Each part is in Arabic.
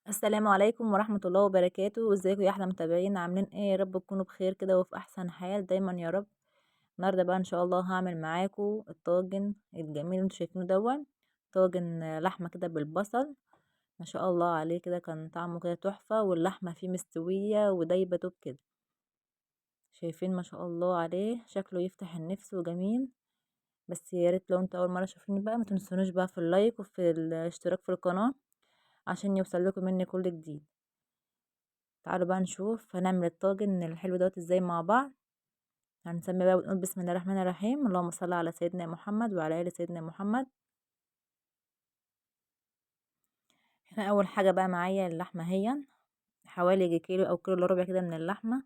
السلام عليكم ورحمة الله وبركاته، ازيكم يا احلى متابعين؟ عاملين ايه؟ يا رب تكونوا بخير كده وفي احسن حال دايما يا رب. النهارده بقى ان شاء الله هعمل معاكم الطاجن الجميل اللي انتوا شايفينه دون. طاجن لحمة كده بالبصل. ما شاء الله عليه كده، كان طعمه كده تحفة، واللحمة فيه مستوية ودايبة توب كده. شايفين ما شاء الله عليه، شكله يفتح النفس وجميل. بس يا ريت لو انتوا اول مرة تشوفوني بقى ما تنسونوش بقى في اللايك وفي الاشتراك في القناة عشان يوصل لكم مني كل جديد. تعالوا بقى نشوف هنعمل الطاجن الحلو دوت ازاي مع بعض. هنسمي بقى ونقول بسم الله الرحمن الرحيم، اللهم صل على سيدنا محمد وعلى ال سيدنا محمد. هنا اول حاجه بقى معايا اللحمه، هي حوالي يجي كيلو او كيلو الا ربع كده من اللحمه.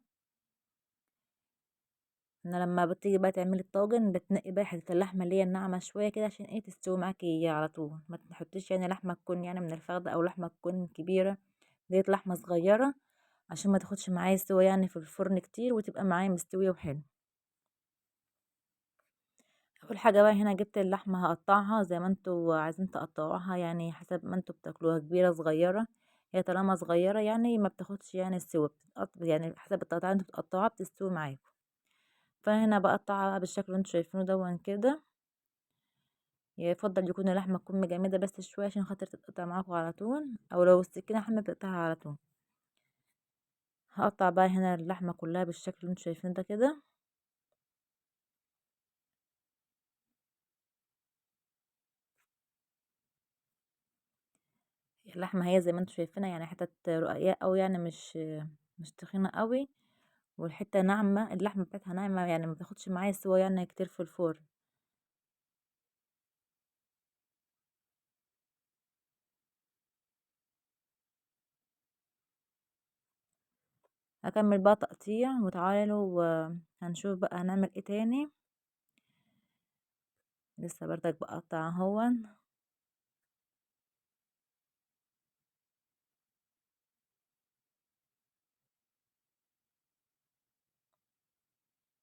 انا لما بتيجي بقى تعملي الطاجن بتنقي بقى حته اللحمه اللي هي الناعمه شويه كده عشان ايه تستوي معاكي على طول. ما تحطيش يعني لحمه تكون يعني من الفخده او لحمه تكون كبيره، ديت لحمه صغيره عشان ما تاخدش معايا سوا يعني في الفرن كتير وتبقى معايا مستويه وحلو. اول حاجه بقى هنا جبت اللحمه هقطعها زي ما انتوا عايزين تقطعوها، يعني حسب ما انتوا بتاكلوها، كبيره صغيره. هي طالما صغيره يعني ما بتاخدش يعني السوا، بتتقطع يعني حسب التقطيع اللي انتوا بتقطعوها بتستوي معاكم. فهنا بقطعها بقى بالشكل اللي انتوا شايفينه دون كده. يفضل يكون اللحمه تكون مجمده بس شويه عشان خاطر تتقطع معاكم على طول، او لو السكينه حاميه بتقطعها على طول. هقطع بقى هنا اللحمه كلها بالشكل اللي انتوا شايفينه ده كده. اللحمه هي زي ما انتوا شايفينها يعني حتت رقيقه قوي، يعني مش تخينه قوي، والحته ناعمه، اللحمه بتاعتها ناعمه يعني ما بتاخدش معايا سوا يعني كتير في الفرن. هكمل بقى تقطيع وتعالوا هنشوف بقى هنعمل ايه تاني. لسه برضك بقطع اهون.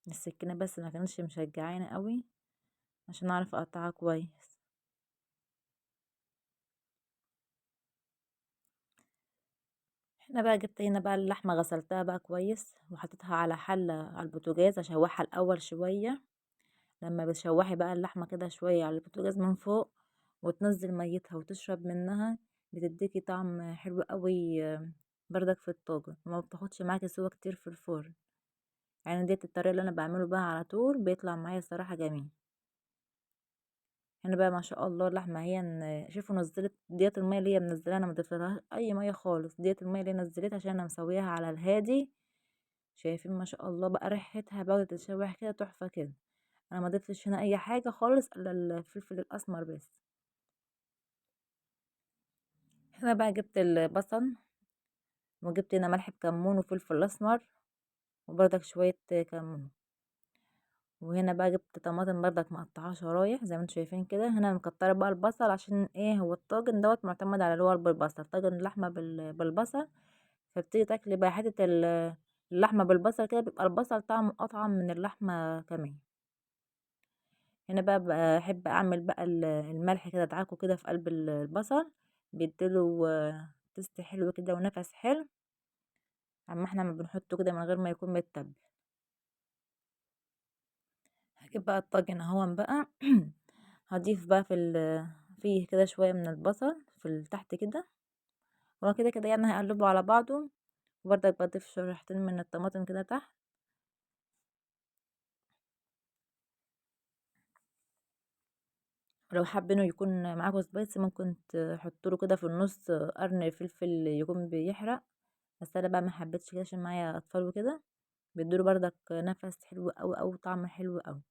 السكينه بس ما كانتش مشجعاني قوي عشان اعرف اقطعها كويس. هنا بقى جبت هنا بقى اللحمه غسلتها بقى كويس وحطيتها على حله على البوتاجاز اشوحها الاول شويه. لما بتشوحي بقى اللحمة كده شوية على البوتاجاز من فوق وتنزل ميتها وتشرب منها، بتديكي طعم حلو قوي. بردك في الطاجن وما بتاخدش معاكي سوا كتير في الفرن. يعني ديت الطريقة اللي انا بعمله بقى على طول بيطلع معايا الصراحة جميل. هنا بقى ما شاء الله اللحمة هي شوفوا نزلت ديت المية اللي هي منزلاها، انا ما ضفتلهاش اي مية خالص، ديت المية اللي نزلتها عشان انا مسويها على الهادي. شايفين ما شاء الله بقى ريحتها بقى تتشوح كده تحفة كده. انا ما ضفتش هنا اي حاجه خالص الا الفلفل الاسمر بس. هنا بقى جبت البصل وجبت هنا ملح بكمون وفلفل اسمر وبرضك شويه كمون. وهنا بقى جبت طماطم برضك مقطعها شرايح زي ما انتم شايفين كده. هنا مكتره بقى البصل عشان ايه، هو الطاجن دوت معتمد على اللي هو بالبصل، طاجن اللحمه بالبصل. فبتيجي تاكلي بقى حته اللحمه بالبصل كده بيبقى البصل طعمه اطعم من اللحمه كمان. هنا بقى بحب اعمل بقى الملح كده ادعكه كده في قلب البصل، بيديله تست حلو كده ونفس حلو، اما احنا ما بنحطه كده من غير ما يكون متبل. هجيب بقى الطاجن اهون بقى هضيف بقى فيه كده شوية من البصل في تحت كده. هو كده كده يعني هقلبه على بعضه، وبرضك بضيف شريحتين من الطماطم كده تحت. ولو حابينه يكون معاكم سبايسي ممكن تحطوا له كده في النص قرن فلفل يكون بيحرق، بس انا بقى ما حبيتش كده عشان معايا اطفال وكده. بيدوله بردك نفس حلو قوي او طعم حلو قوي.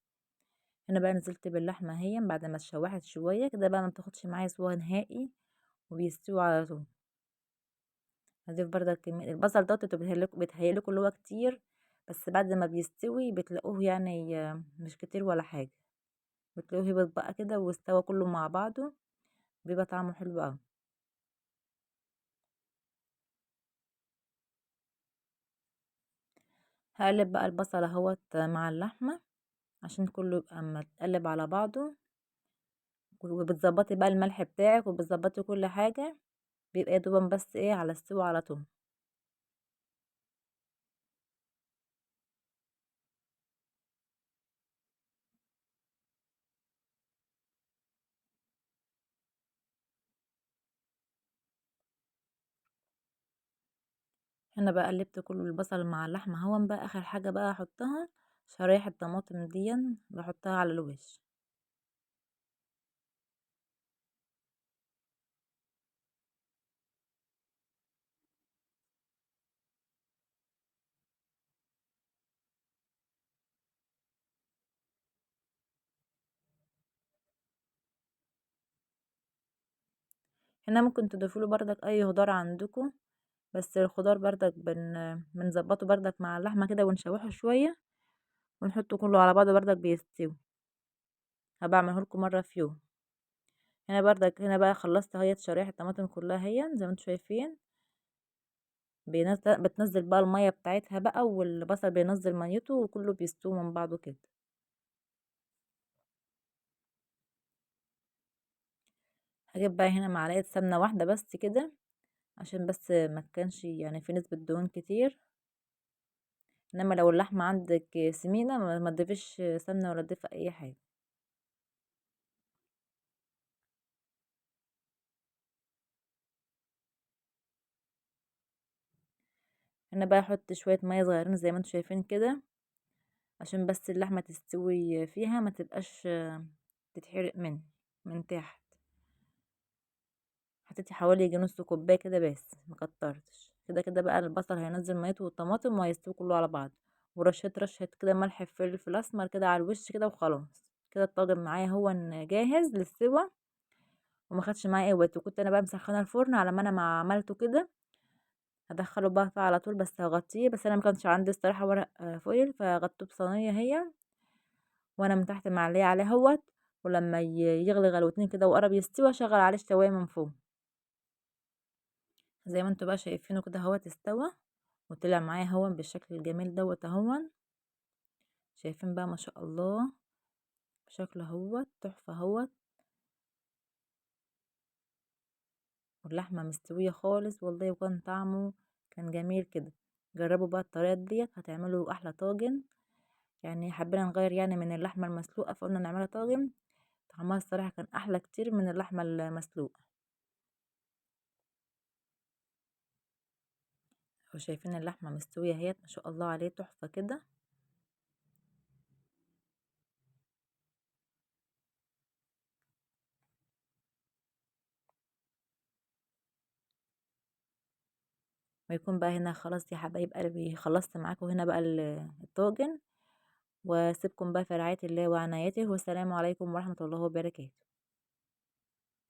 هنا بقى نزلت باللحمه اهي بعد ما اتشوحت شويه كده بقى ما بتاخدش معايا سوا نهائي وبيستوي على طول. هضيف بردك كمية البصل دوت، انتوا بيتهيألكوا اللي هو كتير، بس بعد ما بيستوي بتلاقوه يعني مش كتير ولا حاجه. بتلاقوه هبط بقى كده واستوى كله مع بعضه، بيبقى طعمه حلو قوي. هقلب بقى البصل اهوت مع اللحمه عشان كله يبقى متقلب على بعضه. وبتظبطي بقى الملح بتاعك وبتظبطي كل حاجة، بيبقى يا دوبًا بس إيه على السِوَى على طول. هنا بقى قلّبت كل البصل مع اللحمة أهوًا، بقى آخر حاجة بقى أحطها شرايح الطماطم ديًّا باحطها على الوش. هنا ممكن تضيفوا له برضك أي خضار عندكم، بس الخضار برضك بنضبّطه برضك مع اللحمة كده ونشوحه شوية، ونحطه كله على بعضه برضك بيستوي. هابقى أعمله لكم مرة في يوم. هنا بقى خلّصت أهيّة شرايح الطماطم كلها أهيًا زي ما أنتم شايفين، بتنزّل بقى المَيّة بتاعتها بقى، والبصل بينزّل مَيّته وكله بيستوي من بعضه كده. هاجيب بقى هنا معلقة سمنة واحدة بس كده، عشان بس ما تكونش يعني في نسبة دهون كتير، إنما لو اللحمة عندِك سمينة ما تضيفيش سمنة ولا تضيفي أي حاجة. هنا بقى أحط شوية مَيّة صغيرين زي ما أنتم شايفين كده، عشان بس اللحمة تستوي فيها ما تبقاش تتحرق من تحت. حطيت حوالي ييجي نص كوباية كده بس ما كترتش، كده بقى البصل هينزل ميته والطماطم وهيستوي كله على بعض، رشة كده ملح فلفل اسمر كده على الوش كده وخلاص. كده الطاجن معايا هو جاهز للسوا، وما خدش معايا اي وقت. وكنت انا بقى مسخنه الفرن على ما انا ما عملته كده هدخله بقى فيه على طول، بس هغطيه. بس انا ما كانش عندي الصراحه ورق فويل، فغطيته بصينيه هي، وانا من تحت معليه عليه اهوت. ولما يغلي غلوتين كده وقرب يستوي اشغل عليه الشوايه من فوق. زي ما انتوا بقى شايفينه كده اهوت استوى، وطلع معايا اهون بالشكل الجميل دوت اهون. شايفين بقى ما شاء الله شكله اهوت تحفه اهوت، واللحمه مستويه خالص والله، وكان طعمه كان جميل كده. جربوا بقى الطريقه ديت هتعملوا احلى طاجن. يعني حبينا نغير يعني من اللحمه المسلوقه، فقلنا نعملها طاجن. طعمها الصراحه كان احلى كتير من اللحمه المسلوقه. وشايفين اللحمه مستويه اهيت ما شاء الله عليه تحفه كده. ويكون بقى هنا خلاص يا حبايب قلبي خلصت معاكم هنا بقى الطاجن. واسيبكم بقى في رعاية الله وعنايته، والسلام عليكم ورحمة الله وبركاته.